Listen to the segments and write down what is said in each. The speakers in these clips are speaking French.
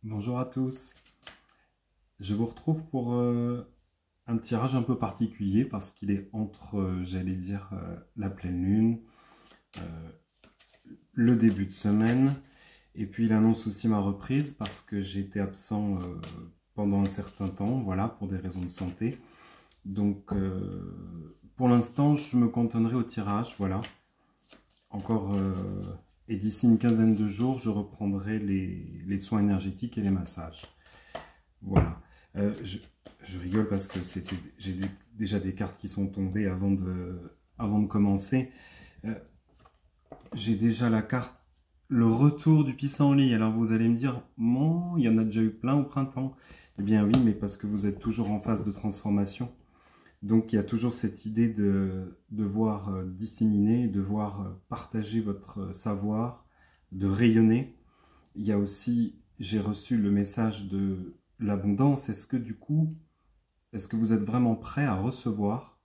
Bonjour à tous, je vous retrouve pour un tirage un peu particulier parce qu'il est entre, j'allais dire, la pleine lune, euh, le début de semaine, et puis il annonce aussi ma reprise parce que j'ai été absent pendant un certain temps, voilà, pour des raisons de santé. Donc pour l'instant, je me cantonnerai au tirage, voilà, encore, et d'ici une quinzaine de jours, je reprendrai les soins énergétiques et les massages. Voilà. Je rigole parce que j'ai déjà des cartes qui sont tombées avant de commencer. Euh, j'ai déjà la carte, le retour du pissenlit. Alors vous allez me dire, bon, il y en a déjà eu plein au printemps. Eh bien oui, mais parce que vous êtes toujours en phase de transformation. Donc il y a toujours cette idée de devoir disséminer, devoir partager votre savoir, de rayonner. Il y a aussi, j'ai reçu le message de l'abondance. Est-ce que du coup, est-ce que vous êtes vraiment prêt à recevoir,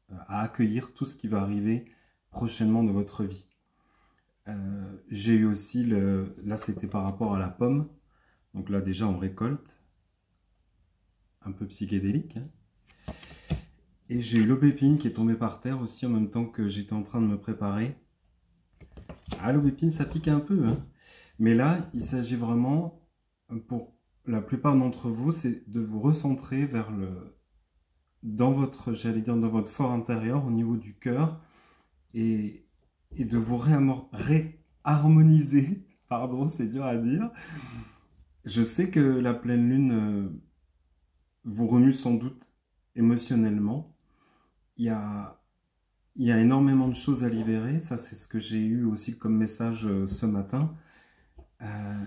à accueillir tout ce qui va arriver prochainement dans votre vie? J'ai eu aussi, là c'était par rapport à la pomme. Donc là déjà on récolte, un peu psychédélique, hein. Et j'ai eu l'aubépine qui est tombée par terre aussi en même temps que j'étais en train de me préparer. Ah, l'aubépine ça pique un peu, hein. Mais là il s'agit vraiment, pour la plupart d'entre vous, c'est de vous recentrer vers dans votre, j'allais dire, dans votre fort intérieur, au niveau du cœur, et, et de vous réharmoniser. Pardon, c'est dur à dire. Je sais que la pleine lune vous remue sans doute émotionnellement. Il y a, il y a énormément de choses à libérer. Ça, c'est ce que j'ai eu aussi comme message ce matin. Euh,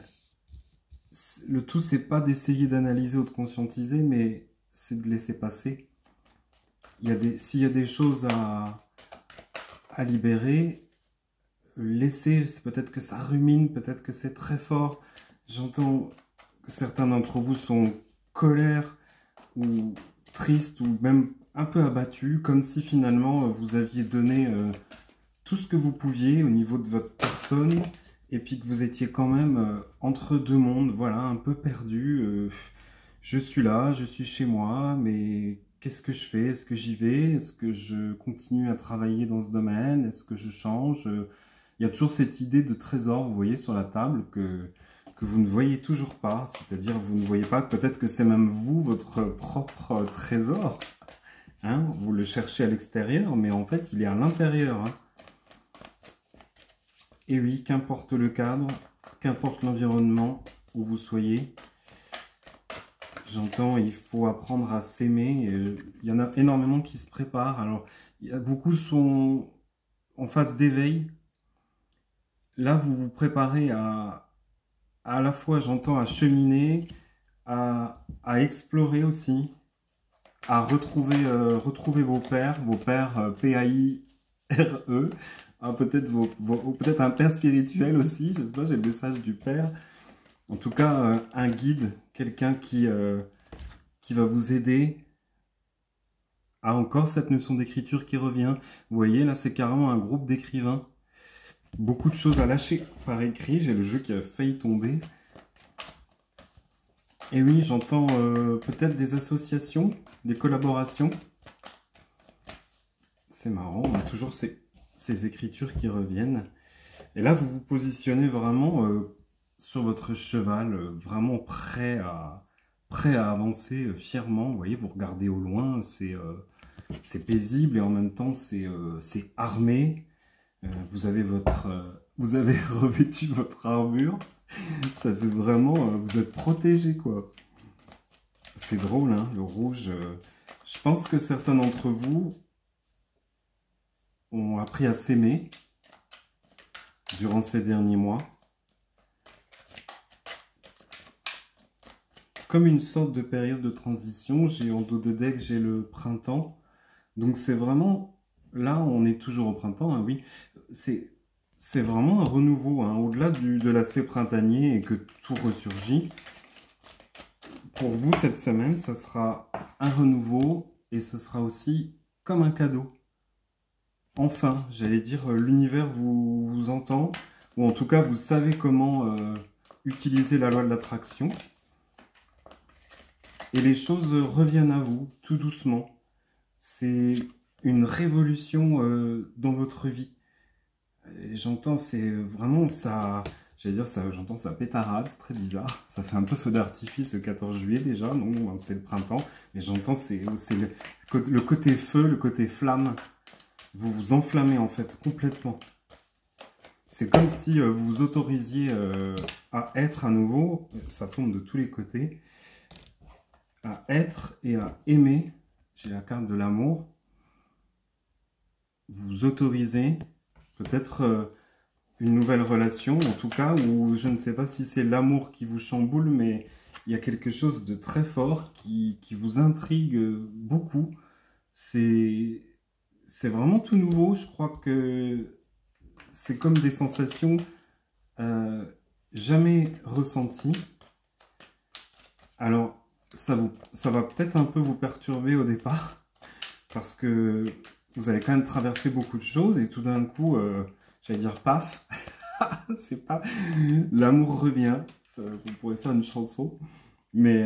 le tout, c'est pas d'essayer d'analyser ou de conscientiser, mais c'est de laisser passer. S'il y a des choses à libérer, laisser, peut-être que ça rumine, peut-être que c'est très fort. J'entends que certains d'entre vous sont colère ou tristes ou même un peu abattus, comme si finalement vous aviez donné tout ce que vous pouviez au niveau de votre personne et puis que vous étiez quand même entre deux mondes, voilà, un peu perdu. Je suis là, je suis chez moi, mais qu'est-ce que je fais? Est-ce que j'y vais? Est-ce que je continue à travailler dans ce domaine? Est-ce que je change? Il y a toujours cette idée de trésor, vous voyez, sur la table que vous ne voyez toujours pas. C'est-à-dire, vous ne voyez pas, peut-être que c'est même vous, votre propre trésor. Hein, vous le cherchez à l'extérieur, mais en fait, il est à l'intérieur, hein. Et oui, qu'importe le cadre, qu'importe l'environnement où vous soyez, j'entends, il faut apprendre à s'aimer. Il y en a énormément qui se préparent. Alors, il y a beaucoup sont en phase d'éveil. Là, vous vous préparez à la fois, j'entends, à cheminer, à explorer aussi, à retrouver vos pères P-A-I-R-E, hein, peut-être peut-être un père spirituel aussi, je sais pas, j'ai le message du père. En tout cas, un guide, quelqu'un qui va vous aider. Ah, encore cette notion d'écriture qui revient. Vous voyez, là, c'est carrément un groupe d'écrivains. Beaucoup de choses à lâcher par écrit. J'ai le jeu qui a failli tomber. Et oui, j'entends peut-être des associations, des collaborations. C'est marrant, on a toujours ces écritures qui reviennent. Et là, vous vous positionnez vraiment sur votre cheval, vraiment prêt à avancer fièrement. Vous voyez, vous regardez au loin, c'est paisible et en même temps, c'est armé. Vous avez revêtu votre armure. Ça fait vraiment, vous êtes protégé, quoi. C'est drôle, hein, le rouge. Je pense que certains d'entre vous ont appris à s'aimer durant ces derniers mois. Comme une sorte de période de transition, j'ai en dos de deck, j'ai le printemps. Donc c'est vraiment, là on est toujours au printemps, hein, oui. C'est vraiment un renouveau, hein, au-delà de l'aspect printanier et que tout ressurgit. Pour vous, cette semaine, ça sera un renouveau et ce sera aussi comme un cadeau. Enfin, j'allais dire, l'univers vous entend, ou en tout cas, vous savez comment utilisez la loi de l'attraction et les choses reviennent à vous tout doucement. C'est une révolution dans votre vie. J'entends, c'est vraiment ça, j'allais dire ça, j'entends ça pétarade, c'est très bizarre. Ça fait un peu feu d'artifice le 14 juillet déjà, non, c'est le printemps. Mais j'entends, c'est le côté feu, le côté flamme. Vous vous enflammez en fait complètement. C'est comme si vous vous autorisiez à être à nouveau, ça tombe de tous les côtés, à être et à aimer. J'ai la carte de l'amour. Vous vous autorisez peut-être une nouvelle relation, en tout cas, ou je ne sais pas si c'est l'amour qui vous chamboule, mais il y a quelque chose de très fort qui vous intrigue beaucoup. C'est vraiment tout nouveau. Je crois que c'est comme des sensations jamais ressenties. Alors, ça va peut-être un peu vous perturber au départ, parce que vous avez quand même traversé beaucoup de choses, et tout d'un coup, j'allais dire paf, c'est pas... L'amour revient, vous pourrez faire une chanson. Mais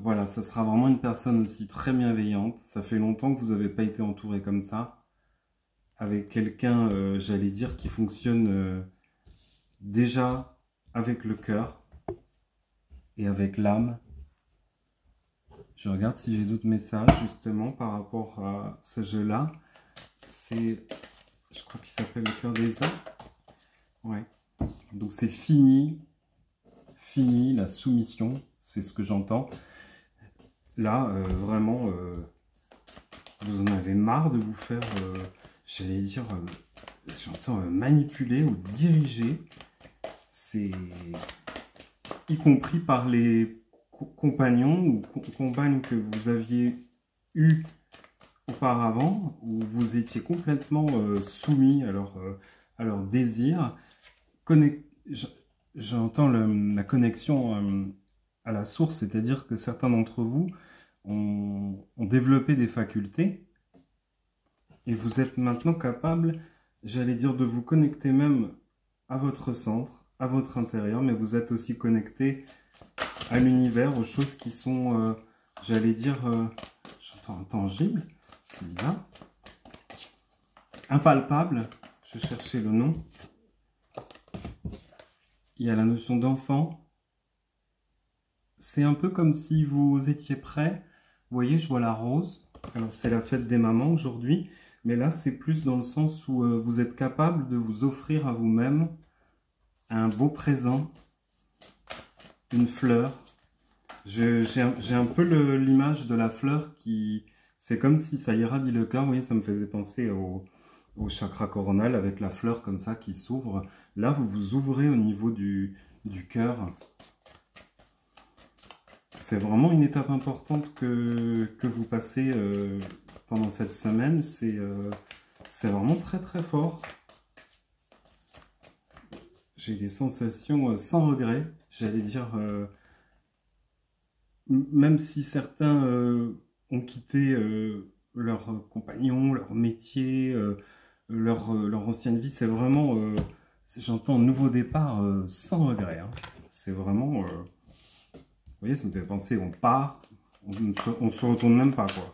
voilà, ça sera vraiment une personne aussi très bienveillante. Ça fait longtemps que vous n'avez pas été entouré comme ça, avec quelqu'un, j'allais dire, qui fonctionne déjà avec le cœur et avec l'âme. Je regarde si j'ai d'autres messages, justement, par rapport à ce jeu-là. C'est, je crois qu'il s'appelle le cœur des âmes. Ouais. Donc c'est fini, la soumission, c'est ce que j'entends. Là, vraiment, vous en avez marre de vous faire, j'allais dire, j'entends manipuler ou diriger. C'est y compris par les compagnons ou compagnes que vous aviez eu auparavant, où vous étiez complètement soumis à leur désir. J'entends la connexion à la source, c'est-à-dire que certains d'entre vous ont développé des facultés et vous êtes maintenant capable, j'allais dire, de vous connecter même à votre centre, à votre intérieur, mais vous êtes aussi connecté à l'univers, aux choses qui sont, j'allais dire, j'entends intangibles, c'est bizarre, impalpables, je cherchais le nom. Il y a la notion d'enfant. C'est un peu comme si vous étiez prêt. Vous voyez, je vois la rose. Alors, c'est la fête des mamans aujourd'hui. Mais là, c'est plus dans le sens où vous êtes capable de vous offrir à vous-même un beau présent, une fleur. J'ai un peu l'image de la fleur qui... C'est comme si ça irradie le cœur. Vous voyez, ça me faisait penser au chakra coronal avec la fleur comme ça qui s'ouvre. Là, vous vous ouvrez au niveau du cœur. C'est vraiment une étape importante que vous passez pendant cette semaine. C'est vraiment très très fort. J'ai des sensations sans regret. J'allais dire, même si certains ont quitté leur compagnon, leur métier, leur ancienne vie, c'est vraiment, j'entends nouveau départ sans regret. Hein. C'est vraiment, vous voyez, ça me fait penser, on part, on se retourne même pas, quoi.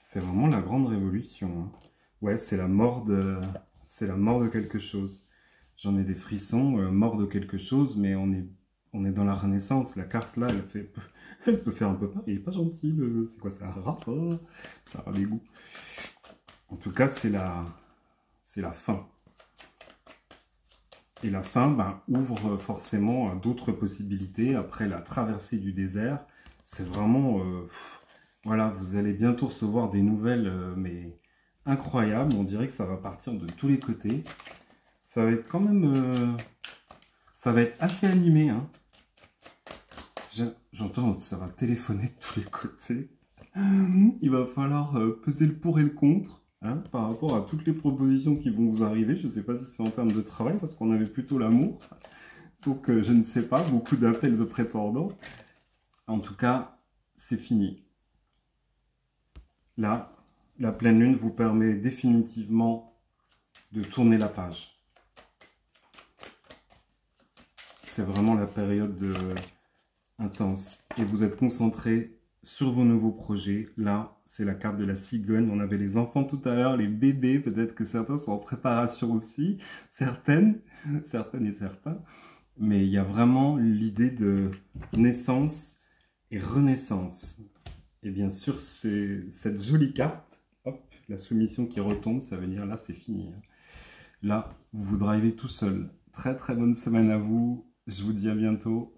C'est vraiment la grande révolution. Hein. Ouais, c'est la mort de quelque chose. J'en ai des frissons, mort de quelque chose, mais on est dans la Renaissance. La carte là, elle peut faire un peu peur. Il est pas gentil, c'est quoi, c'est un rat, oh, ça a des goûts. En tout cas, c'est la fin. Et la fin ouvre forcément à d'autres possibilités. Après la traversée du désert, c'est vraiment... voilà, vous allez bientôt recevoir des nouvelles, mais incroyables. On dirait que ça va partir de tous les côtés. Ça va être quand même... ça va être assez animé. Hein. J'entends, ça va téléphoner de tous les côtés. Il va falloir peser le pour et le contre. Hein, par rapport à toutes les propositions qui vont vous arriver. Je ne sais pas si c'est en termes de travail, parce qu'on avait plutôt l'amour. Donc, je ne sais pas, beaucoup d'appels de prétendants. En tout cas, c'est fini. Là, la pleine lune vous permet définitivement de tourner la page. c'est vraiment la période intense. Et vous êtes concentré sur vos nouveaux projets. Là, c'est la carte de la cigogne. On avait les enfants tout à l'heure, les bébés. Peut-être que certains sont en préparation aussi. Certaines et certains. Mais il y a vraiment l'idée de naissance et renaissance. Et bien sûr, c'est cette jolie carte. Hop, la soumission qui retombe, ça veut dire là, c'est fini. Là, vous drivez tout seul. Très très bonne semaine à vous. Je vous dis à bientôt.